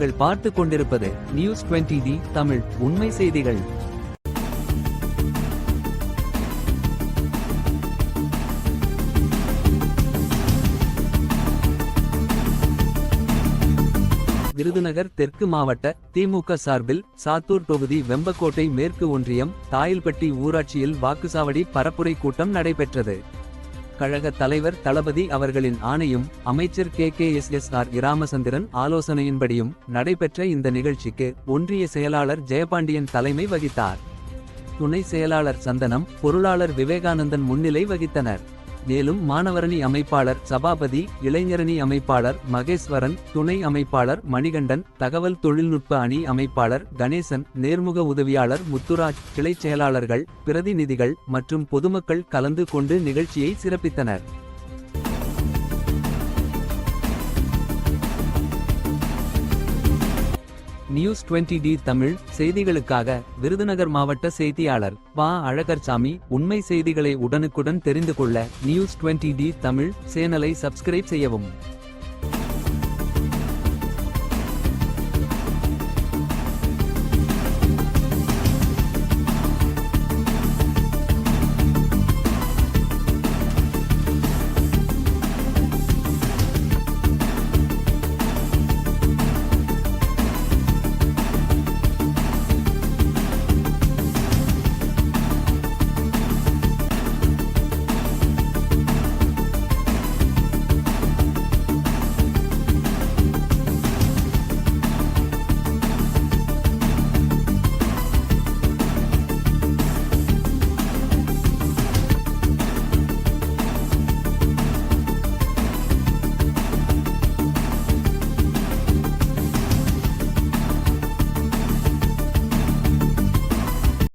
நீங்கள் பார்த்து கொண்டிருப்பது நியூஸ் 20D தமிழ் உண்மை செய்திகள். விருதுநகர் தெற்கு மாவட்ட திமுக சார்பில் சாத்தூர் தொகுதி வெம்பக்கோட்டை மேற்கு ஒன்றியம் தாயில்பட்டி ஊராட்சியில் வாக்குச்சாவடி பரப்புரை கூட்டம் நடைபெற்றது. கழக தலைவர் தளபதி அவர்களின் ஆணையும் அமைச்சர் KKSSR இராமச்சந்திரன் ஆலோசனையின்படியும் நடைபெற்ற இந்த நிகழ்ச்சிக்கு ஒன்றிய செயலாளர் ஜெயபாண்டியன் தலைமை வகித்தார். துணை செயலாளர் சந்தனம், பொருளாளர் விவேகானந்தன் முன்னிலை வகித்தனர். மேலும் மாணவரணி அமைப்பாளர் சபாபதி, இளைஞரணி அமைப்பாளர் மகேஸ்வரன், துணை அமைப்பாளர் மணிகண்டன், தகவல் தொழில்நுட்ப அணி அமைப்பாளர் கணேசன், நேர்முக உதவியாளர் முத்துராஜ், கிளைச் செயலாளர்கள், பிரதிநிதிகள் மற்றும் பொதுமக்கள் கலந்து கொண்டு நிகழ்ச்சியை சிறப்பித்தனர். நியூஸ் 20D தமிழ் செய்திகளுக்காக விருதுநகர் மாவட்ட செய்தியாளர் வ. அழகர்சாமி. உண்மை செய்திகளை உடனுக்குடன் தெரிந்து கொள்ள நியூஸ் 20D தமிழ் சேனலை சப்ஸ்கிரைப் செய்யவும்.